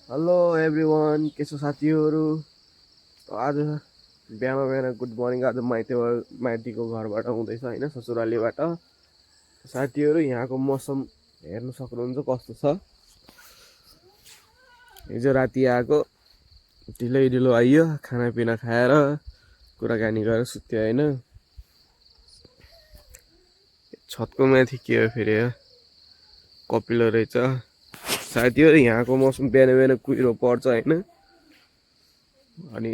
Hello everyone, के छ साथीहरू? आज बिहान बिहान गुड मर्निङ। आज माइतीको घरबाट हुँदैछ होइन, ससुरालीबाट। साथीहरू यहाँको मौसम हेर्न सक्नुहुन्छ कस्तो छ। हिजो राति आएको, ढिलो आइयो, खानापिना खाएर कुराकानी गरेर सुत्यो होइन। छतको माथि के हो फेरि कपिलो रहेछ। साथीहरू यहाँको मौसम बिहान बिहान कुहिरो पर्छ होइन, अनि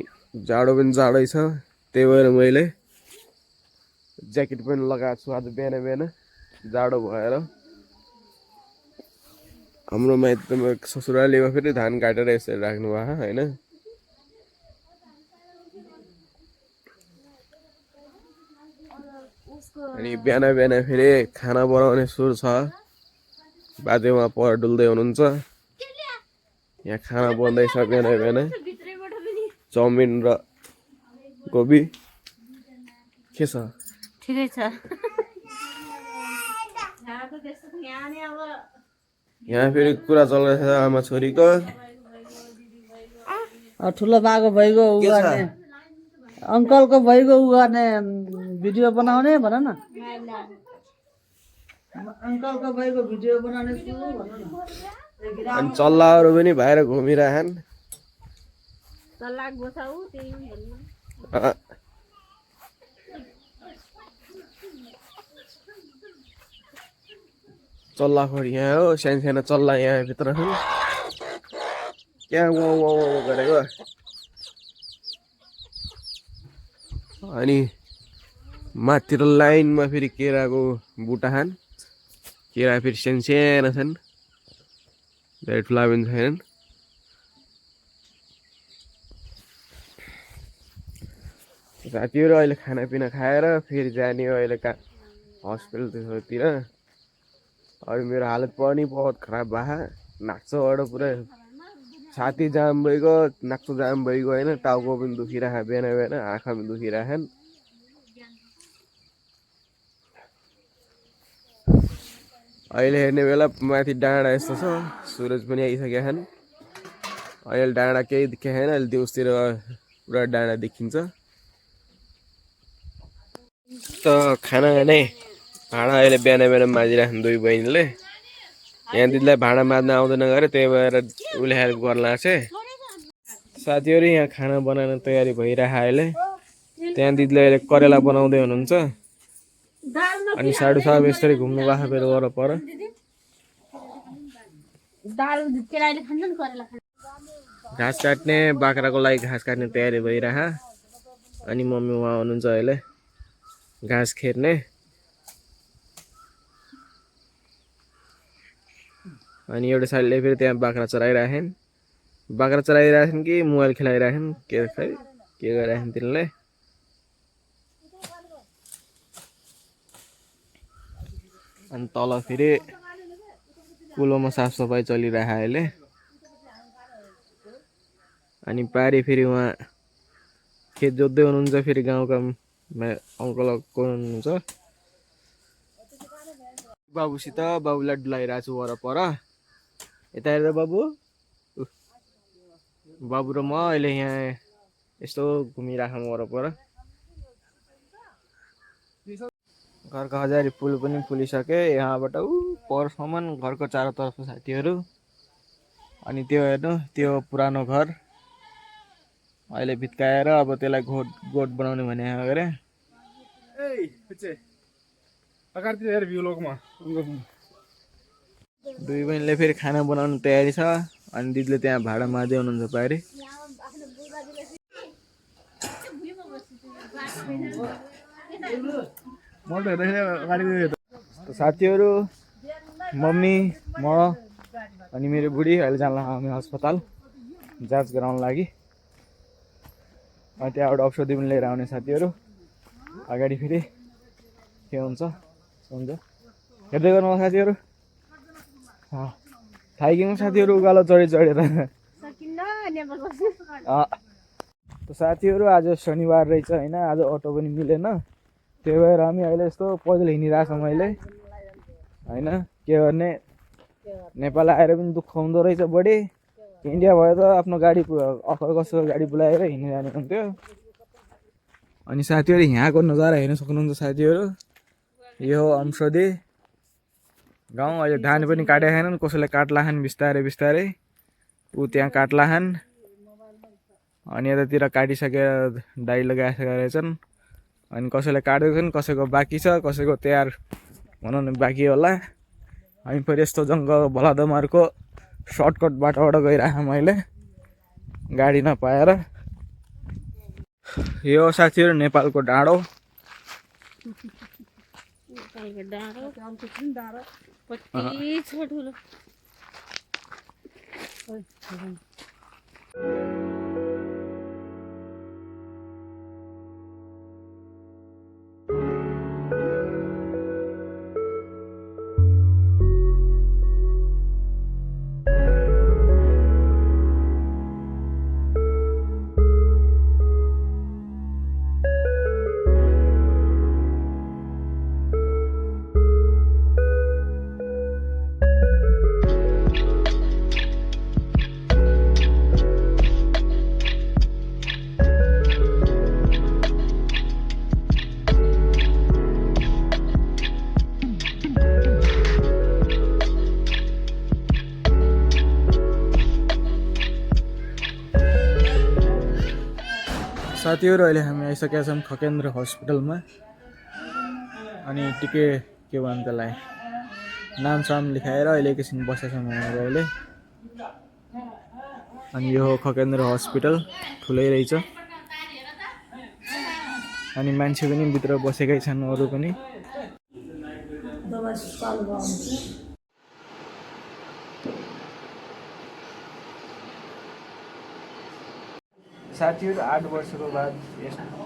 जाडो पनि जाडै छ। त्यही भएर मैले ज्याकेट पनि लगाएको छु आज बिहान बिहान जाडो भएर। हाम्रो माइतमा ससुरालीमा फेरि धान काटेर यसरी राख्नु भएको होइन। अनि बिहान बिहान फेरि खाना बनाउने सुरु छ। बाजेमा पर डुल्दै हुनुहुन्छ। यहाँ खाना बन्दैछ बिहान बिहान, चाउमिन र गोबी। के छ? ठिकै छ। यहाँ फेरि कुरा चल्दैछ आमा छोरीको। ठुलो बाको भइगयो उ गर्ने, अङ्कलको भइगयो उ गर्ने भिडियो बनाउने भन न। अङ्कलको भइगयो भिडियो बनाउने छु भन न। अनि चल्लाहरू पनि बाहिर घुमिरहन्। चल्लाखोरी यहाँ हो, सानो चल्ला यहाँ भित्र छन्। क्या गरेको। अनि माथितिर लाइनमा फेरि केराको बुटा छन्। केरा फेरि सानो छन्, धेरै ठुला पनि छैनन्। साथीहरू अहिले खानापिना खाएर फेरि जाने हो अहिले हस्पिटलतिर। अहिले मेरो हालत पनि बहुत खराब भयो। नाक्सोबाट पुरै छाती जाम भइगयो, नाक्सो जाम भइगयो होइन। टाउको पनि दुखिरहेको बिहान बिहान, आँखा पनि दुखिरहेन्। अहिले हेर्ने बेला माथि डाँडा यस्तो छ, सुरज पनि आइसकेका छन्। अहिले डाँडा केही देखेको छैन, अहिले देउसतिर पुरा डाँडा देखिन्छ। त खाना नै भाँडा अहिले बिहान बिहान माझिराख्नु दुई बहिनीले। यहाँ दिदीलाई भाँडा माझ्न आउँदैन गरे, त्यही भएर उसले हेल्प गर्न लाग्छ। साथीहरू यहाँ खाना बनाउने तयारी भइरहेको अहिले। त्यहाँ दिदीले अहिले करेला बनाउँदै हुनुहुन्छ। अनि साढे 7 यसरी घुम्नु गएको फेरि वरपर। घाँस काट्ने, बाख्राको लागि घाँस काट्ने तयारी भइरह। अनि मम्मी उहाँ हुनुहुन्छ अहिले घाँस खेर्ने। अनि एउटा साइडले फेरि त्यहाँ बाख्रा चराइरहेछन्। बाख्रा चराइरहेछन् कि मोबाइल खेलाइरहेछन्, के गरिरहेछन् तिनीहरूले। अनि तल फेरि कुलोमा साफसफाइ चलिरहेको अहिले। अनि पारि फेरि उहाँ खेत जोत्दै हुनुहुन्छ। फेरि गाउँका अङ्कल को हुनुहुन्छ बाबुसित। बाबुलाई डुलाइरहेको छु वरपर। यता हेर्दा बाबु र म अहिले यहाँ यस्तो घुमिराखौँ वरपर। घरको हजारी पुल पनि फुलिसके यहाँबाट परसम्म घरको चारैतर्फ साथीहरू। अनि त्यो हेर्नु, त्यो पुरानो घर अहिले भित्काएर अब त्यसलाई गोठ बनाउने भने गरे। दुई बहिनीले फेरि खाना बनाउने तयारी छ। अनि दिदीले त्यहाँ भाँडा माझ्दै हुनुहुन्छ पारि। साथीहरू, मम्मी, म अनि मेरो बुढी अहिले जान हामी अस्पताल जाँच गराउन लागि। त्यहाँबाट औषधि पनि लिएर आउने साथीहरू। अगाडि फेरि के हुन्छ हेर्दै गर्नु साथीहरू। थाइकिनु साथीहरू उकालो चढेर। साथीहरू आज शनिबार रहेछ होइन, आज अटो पनि मिलेन। त्यही भएर हामी अहिले यस्तो पैदल हिँडिरहेको छौँ अहिले होइन। के गर्ने, नेपाल आएर पनि दुःख हुँदो रहेछ बढी। इन्डिया भयो त आफ्नो गाडी अफर कसो गाडी बोलाएर हिँडिरहनु हुन्थ्यो। अनि साथीहरू यहाँको नजारा हेर्न सक्नुहुन्छ साथीहरू। यो हो अंशदे गाउँ। अहिले धान पनि काटेका छैनन्, कसैले काट्लाछन् बिस्तारै बिस्तारै। ऊ त्यहाँ काट्लाछन् अनि यतातिर काटिसकेर डाइ लगाइसकेका रहेछन्। अनि कसैले काट्दैछन्, कसैको बाँकी छ, कसैको तयार भनौँ न बाँकी होला। हामी फेरि यस्तो जङ्गल भलादमारको सर्टकट बाटोबाट गइरहेको मैले गाडी नपाएर। यो साथीहरू नेपालको डाँडो। साथीहरू अहिले हामी आइसकेका छौँ खकेन्द्र हस्पिटलमा। अनि टिके के भन्छ त्यसलाई नामसाम लेखाएर अहिले एकैछिन बसेका छौँ हामीहरू अहिले। अनि यो हो खकेन्द्र हस्पिटल, ठुलै रहेछ। अनि मान्छे पनि भित्र बसेकै छन् अरू पनि। साथीहरू 8 वर्षको बाद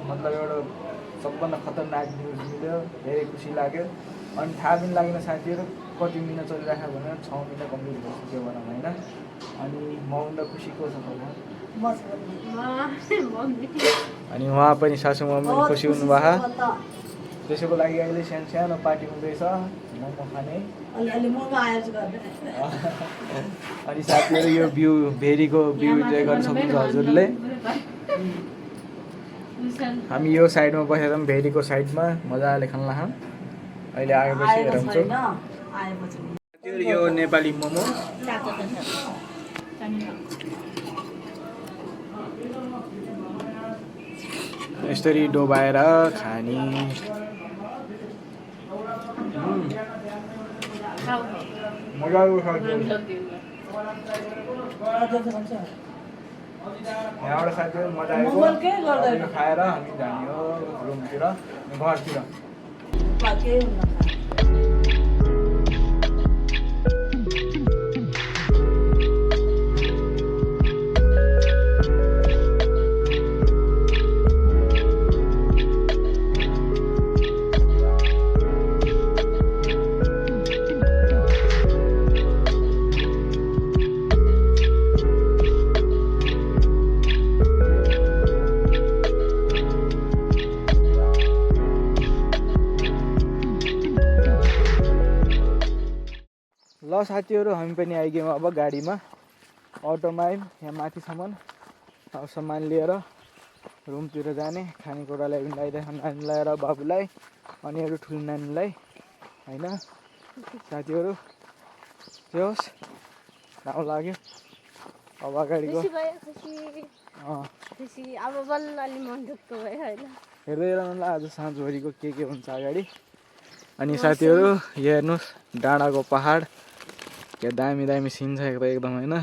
मतलब एउटा सबभन्दा खतरनाक न्युज मिल्यो, धेरै खुसी लाग्यो। अनि थाहा पनि लागेन साथीहरू कति महिना चलिरहेको भनेर 6 महिना कम्प्लिट भइसक्यो भनौँ होइन। अनि मभन्दा खुसीको छ अनि उहाँ पनि सासूमा पनि खुसी हुनुभएको। त्यसैको लागि अहिले सानो सानो पार्टी हुँदैछ मोमो खाने। अनि साथीहरू यो भ्यू भेरीको भ्यू इन्जोय गर्न सक्नुहुन्छ हजुरले। हामी यो साइडमा बसेर पनि भेरीको साइडमा मजाले खान लाग्छौँ। अहिले आएपछि हेरौँ। यो नेपाली मोमो यसरी डोबाएर खाने। मजाको यहाँबाट साथीहरू मजा आएको खाएर हामी जाने हो रुमतिर घरतिर। ल साथीहरू हामी पनि आइगयौँ अब गाडीमा, अटोमा आयौँ यहाँ माथिसम्म। अब सामान लिएर रुमतिर जाने। खानेकुरा ल्याइदिनु लगाइदिएको नानीलाई र बाबुलाई अनि अरू ठुलो नानीलाई होइन। साथीहरू के होस् राम्रो लाग्यो। अब अगाडिको हेर्दै रहनुलाई आज साँझभरिको के हुन्छ अगाडि। अनि साथीहरू हेर्नुहोस् डाँडाको पहाड के दामी दामी सिन छ एकदम होइन।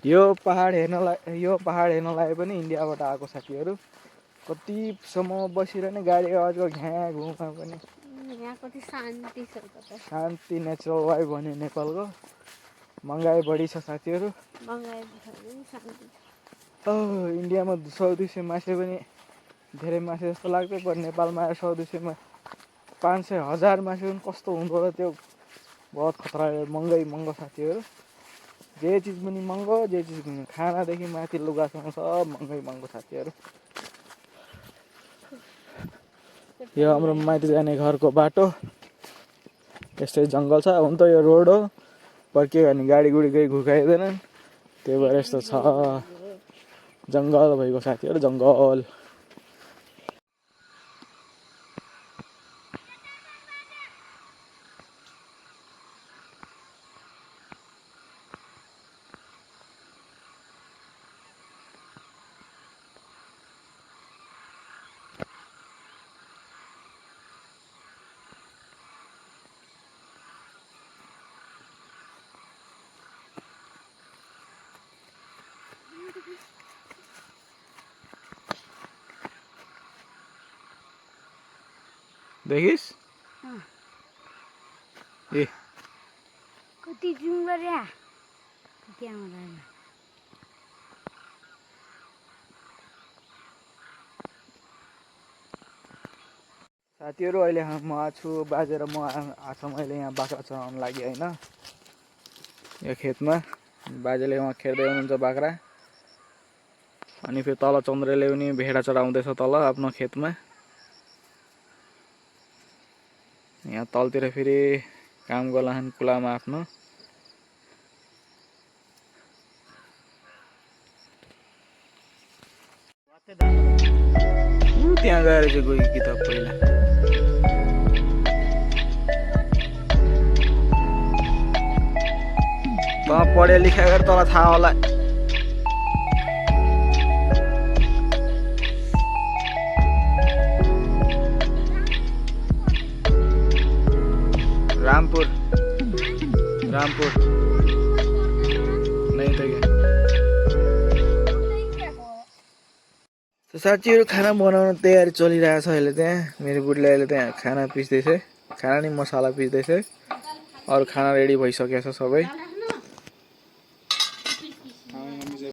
यो पहाड हेर्नलाई पनि इन्डियाबाट आएको साथीहरू। कतिसम्म बसिरहने गाडी आवाजको घ्याँ घुमा पनि शान्ति नेचुरल वाइब भन्यो नेपालको। महँगाई बढी छ साथीहरू। इन्डियामा 100-200 मासे पनि धेरै मासे जस्तो लाग्थ्यो, पर नेपालमा आएर 100-200मा 500-1000 मासे पनि कस्तो हुँदो होला त्यो। बहुत खतरा महँगो साथीहरू। जे चिज पनि महँगो, जे चिज पनि खानादेखि माथि लुगासम्म सब महँगो साथीहरू। यो हाम्रो माथि जाने घरको बाटो। यस्तै जङ्गल छ। हुन त यो रोड हो पर के गर्ने गाडीगुडी केही घुकाइँदैनन् त्यही भएर यस्तो छ जङ्गल भइगयो साथीहरू जङ्गल देखिस् ए कति जुम गरे त्यहाँबाट साथीहरू अहिले म छु बाजे र म आछौँ अहिले यहाँ बाख्रा चराउन लागि होइन यो खेतमा बाजेले उहाँ खेर्दै हुनुहुन्छ बाख्रा अनि फेरि तल चन्द्रले पनि भेडा चराउँदैछ तल आफ्नो खेतमा यहाँ तलतिर फेरि काम गर्लान् कुलामा आफ्नो त्यहाँ गएर चाहिँ गयो किताब पहिला त पढे लेखा गरे तँलाई थाहा होला रामपुर रामपुर नहीं तो क्या तो साथीहरू खाना बनाउन तयारी चलिरहेछ अहिले त्यहाँ मेरो बुढीले अहिले त्यहाँ खाना पिस्दैछ खाना नि मसला पिस्दैछ अरू खाना रेडी भइसकेछ सबै